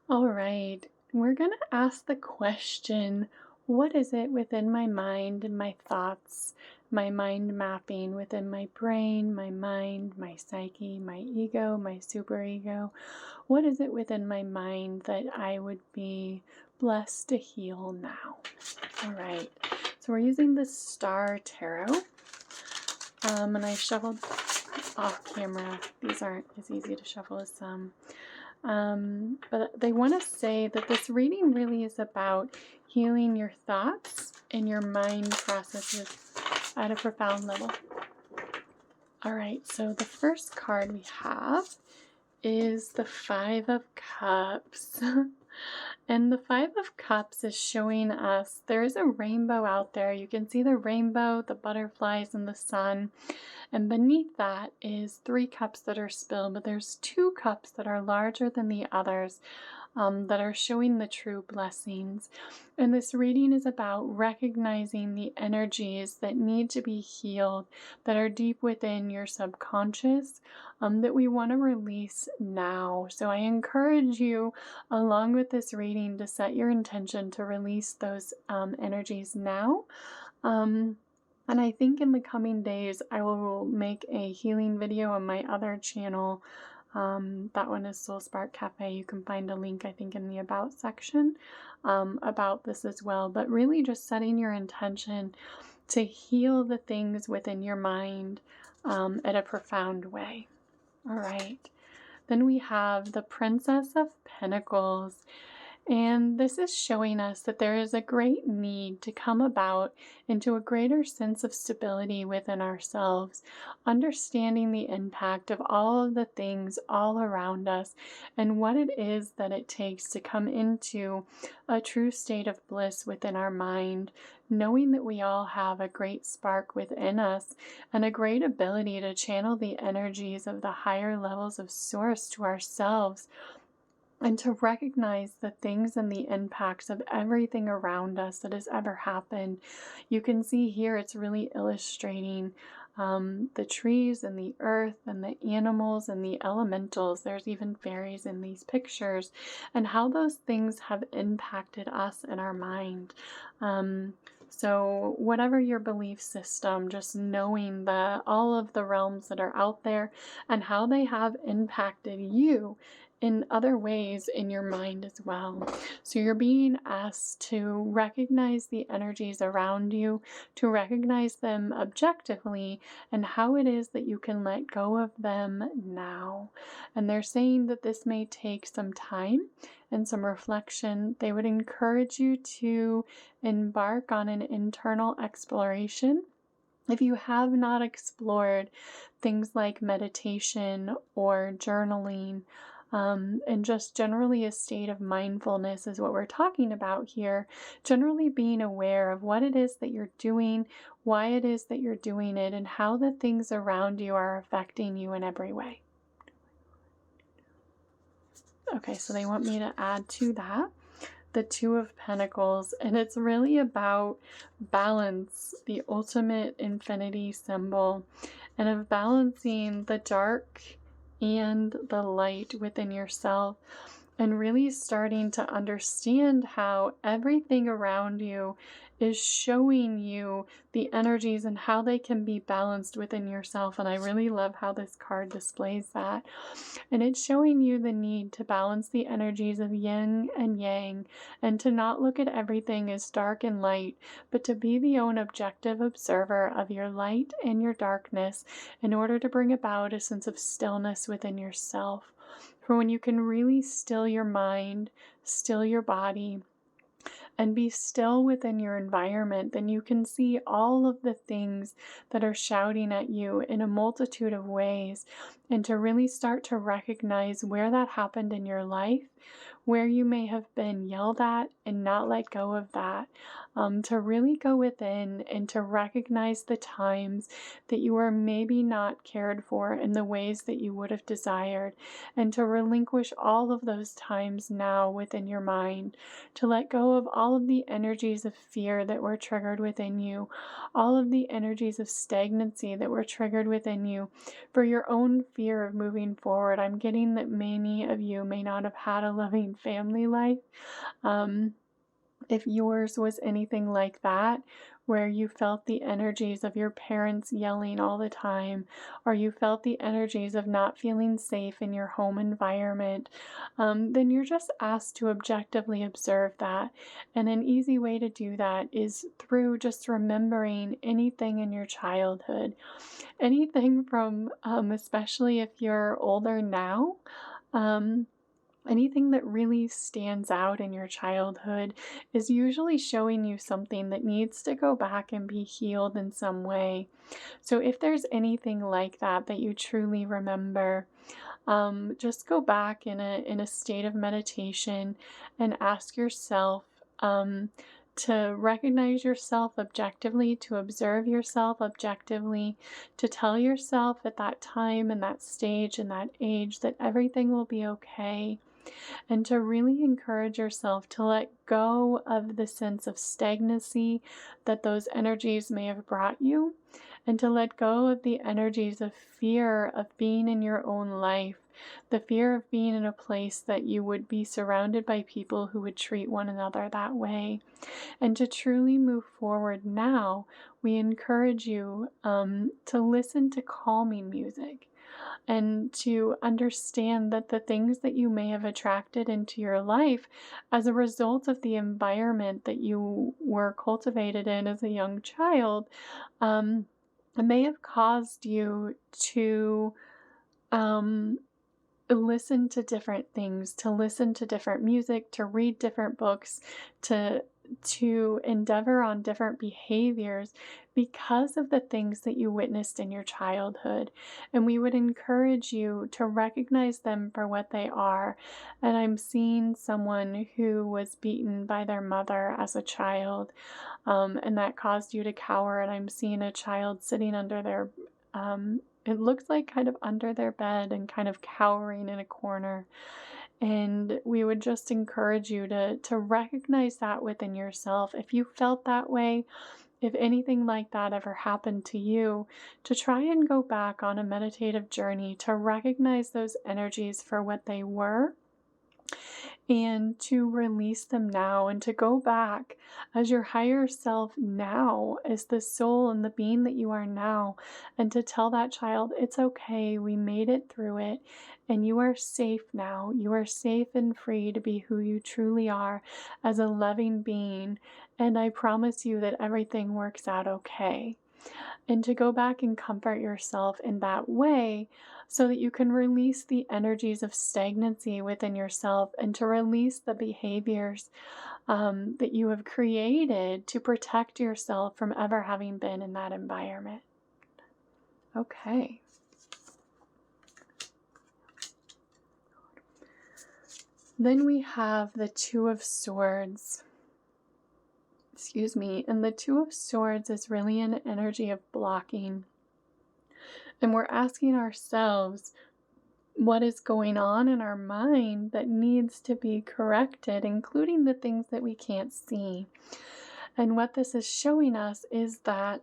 All right, we're going to ask the question, what is it within my mind and my thoughts, my mind mapping within my brain, my mind, my psyche, my ego, my superego? What is it within my mind that I would be blessed to heal now? All right, so we're using the Star Tarot, and I shuffled off camera. These aren't as easy to shuffle as some. But they want to say that this reading really is about healing your thoughts and your mind processes at a profound level. All right, so the first card we have is the Five of Cups. And the Five of Cups is showing us there is a rainbow out there. You can see the rainbow, the butterflies, and the sun. And beneath that is 3 cups that are spilled, but there's 2 cups that are larger than the others, that are showing the true blessings. And this reading is about recognizing the energies that need to be healed, that are deep within your subconscious, that we want to release now. So I encourage you, along with this reading, to set your intention to release those energies now. And I think in the coming days, I will make a healing video on my other channel. That one is Soul Spark Cafe. You can find a link, I think, in the About section about this as well. But really just setting your intention to heal the things within your mind at a profound way. All right. Then we have the Princess of Pentacles. And this is showing us that there is a great need to come about into a greater sense of stability within ourselves, understanding the impact of all of the things all around us and what it is that it takes to come into a true state of bliss within our mind, knowing that we all have a great spark within us and a great ability to channel the energies of the higher levels of source to ourselves, and to recognize the things and the impacts of everything around us that has ever happened. You can see here it's really illustrating the trees and the earth and the animals and the elementals. There's even fairies in these pictures, and how those things have impacted us in our mind. So whatever your belief system, just knowing that all of the realms that are out there and how they have impacted you in other ways in your mind as well. So you're being asked to recognize the energies around you, to recognize them objectively, and how it is that you can let go of them now. And they're saying that this may take some time and some reflection. They would encourage you to embark on an internal exploration. If you have not explored things like meditation or journaling, and just generally a state of mindfulness is what we're talking about here. Generally being aware of what it is that you're doing, why it is that you're doing it, and how the things around you are affecting you in every way. Okay, so they want me to add to that the Two of Pentacles, and it's really about balance, the ultimate infinity symbol, and of balancing the dark and the light within yourself, and really starting to understand how everything around you is showing you the energies and how they can be balanced within yourself. And I really love how this card displays that. And it's showing you the need to balance the energies of yin and yang, and to not look at everything as dark and light, but to be the own objective observer of your light and your darkness in order to bring about a sense of stillness within yourself. For when you can really still your mind, still your body, and be still within your environment, then you can see all of the things that are shouting at you in a multitude of ways, and to really start to recognize where that happened in your life, where you may have been yelled at and not let go of that, to really go within and to recognize the times that you were maybe not cared for in the ways that you would have desired, and to relinquish all of those times now within your mind, to let go of all of the energies of fear that were triggered within you, all of the energies of stagnancy that were triggered within you, for your own fear of moving forward. I'm getting that many of you may not have had a loving family life. If yours was anything like that, where you felt the energies of your parents yelling all the time, or you felt the energies of not feeling safe in your home environment, then you're just asked to objectively observe that. And an easy way to do that is through just remembering anything in your childhood. Anything from, especially if you're older now, um, anything that really stands out in your childhood is usually showing you something that needs to go back and be healed in some way. So if there's anything like that that you truly remember, just go back in a state of meditation and ask yourself to recognize yourself objectively, to observe yourself objectively, to tell yourself at that time and that stage and that age that everything will be okay, and to really encourage yourself to let go of the sense of stagnancy that those energies may have brought you, and to let go of the energies of fear of being in your own life, the fear of being in a place that you would be surrounded by people who would treat one another that way. And to truly move forward now, we encourage you to listen to calming music, and to understand that the things that you may have attracted into your life as a result of the environment that you were cultivated in as a young child, may have caused you to um, listen to different things, to listen to different music, to read different books, to endeavor on different behaviors because of the things that you witnessed in your childhood. And we would encourage you to recognize them for what they are. And I'm seeing someone who was beaten by their mother as a child, and that caused you to cower. And I'm seeing a child sitting under their it looks like kind of under their bed and kind of cowering in a corner. And we would just encourage you to recognize that within yourself. If you felt that way, if anything like that ever happened to you, to try and go back on a meditative journey to recognize those energies for what they were, and to release them now, and to go back as your higher self now, as the soul and the being that you are now, and to tell that child, it's okay, we made it through it, and you are safe now. You are safe and free to be who you truly are as a loving being, and I promise you that everything works out okay. And to go back and comfort yourself in that way so that you can release the energies of stagnancy within yourself, and to release the behaviors that you have created to protect yourself from ever having been in that environment. Okay. Then we have the Two of Swords. And the Two of Swords is really an energy of blocking. And we're asking ourselves what is going on in our mind that needs to be corrected, including the things that we can't see. And what this is showing us is that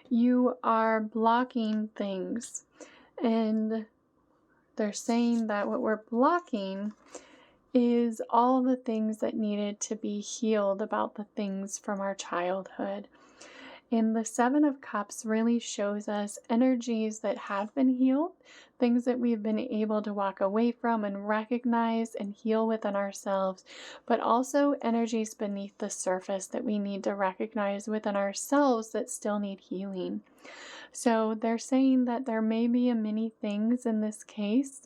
you are blocking things. And they're saying that what we're blocking is all the things that needed to be healed about the things from our childhood. And the Seven of Cups really shows us energies that have been healed, things that we've been able to walk away from and recognize and heal within ourselves, but also energies beneath the surface that we need to recognize within ourselves that still need healing. So they're saying that there may be many things in this case,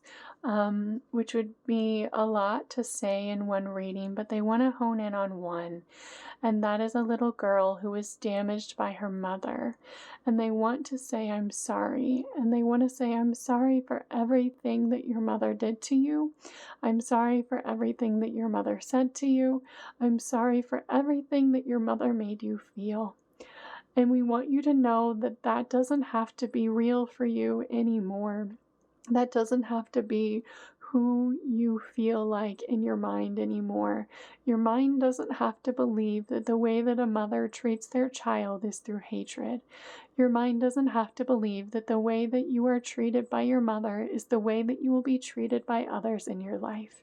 which would be a lot to say in one reading, but they want to hone in on one. And that is a little girl who was damaged by her mother. And they want to say, I'm sorry. And they want to say, I'm sorry for everything that your mother did to you. I'm sorry for everything that your mother said to you. I'm sorry for everything that your mother made you feel. And we want you to know that that doesn't have to be real for you anymore. That doesn't have to be who you feel like in your mind anymore. Your mind doesn't have to believe that the way that a mother treats their child is through hatred. Your mind doesn't have to believe that the way that you are treated by your mother is the way that you will be treated by others in your life.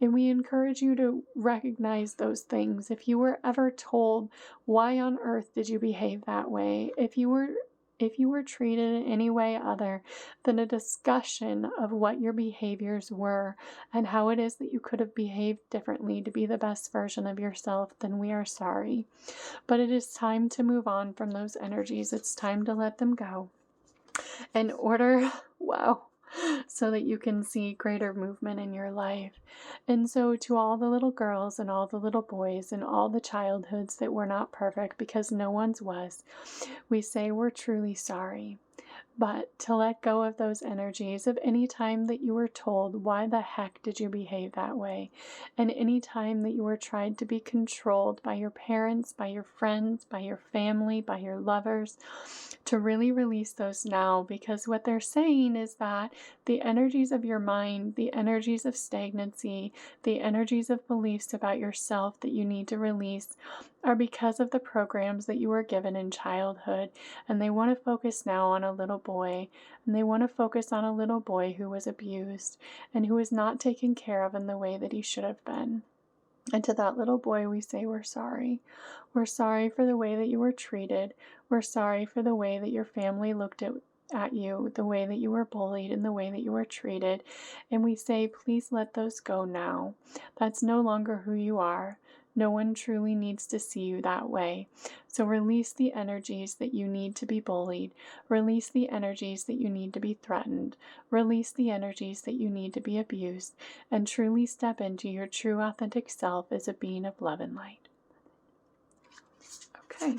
And we encourage you to recognize those things. If you were ever told, why on earth did you behave that way? If you were treated in any way other than a discussion of what your behaviors were and how it is that you could have behaved differently to be the best version of yourself, then we are sorry. But it is time to move on from those energies. It's time to let them go in order, wow, so that you can see greater movement in your life. And so to all the little girls and all the little boys and all the childhoods that were not perfect, because no one's was, we say we're truly sorry. But to let go of those energies of any time that you were told, why the heck did you behave that way? And any time that you were tried to be controlled by your parents, by your friends, by your family, by your lovers, to really release those now, because what they're saying is that the energies of your mind, the energies of stagnancy, the energies of beliefs about yourself that you need to release are because of the programs that you were given in childhood. And they want to focus now on a little boy, and they want to focus on a little boy who was abused and who was not taken care of in the way that he should have been. And to that little boy, we say, we're sorry. We're sorry for the way that you were treated. We're sorry for the way that your family looked at you, the way that you were bullied and the way that you were treated. And we say, please let those go now. That's no longer who you are. No one truly needs to see you that way. So release the energies that you need to be bullied. Release the energies that you need to be threatened. Release the energies that you need to be abused. And truly step into your true authentic self as a being of love and light. Okay.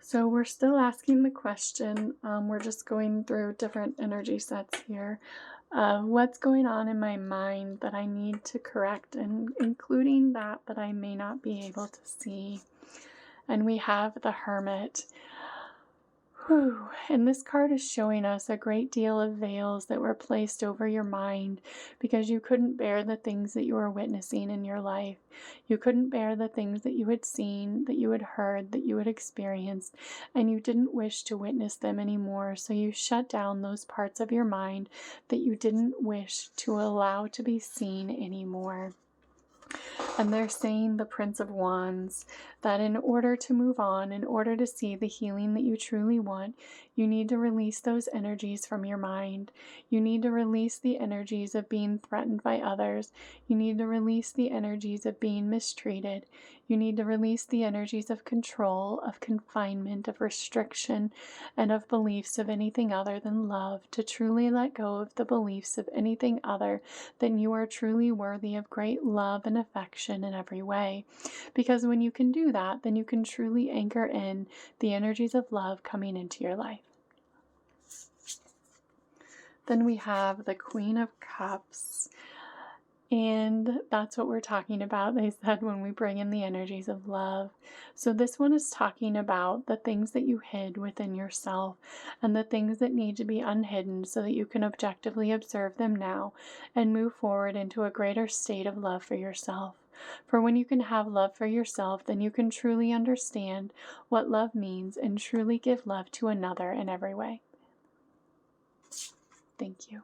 So we're still asking the question. We're just going through different energy sets here. What's going on in my mind that I need to correct, and including that I may not be able to see. And we have the Hermit. Whew. And this card is showing us a great deal of veils that were placed over your mind because you couldn't bear the things that you were witnessing in your life. You couldn't bear the things that you had seen, that you had heard, that you had experienced, and you didn't wish to witness them anymore. So you shut down those parts of your mind that you didn't wish to allow to be seen anymore. And they're saying, the Prince of Wands, that in order to move on, in order to see the healing that you truly want, you need to release those energies from your mind. You need to release the energies of being threatened by others. You need to release the energies of being mistreated. You need to release the energies of control, of confinement, of restriction, and of beliefs of anything other than love, to truly let go of the beliefs of anything other than you are truly worthy of great love and affection in every way. Because when you can do that, then you can truly anchor in the energies of love coming into your life. Then we have the Queen of Cups. And that's what we're talking about, they said, when we bring in the energies of love. So this one is talking about the things that you hid within yourself and the things that need to be unhidden so that you can objectively observe them now and move forward into a greater state of love for yourself. For when you can have love for yourself, then you can truly understand what love means and truly give love to another in every way. Thank you.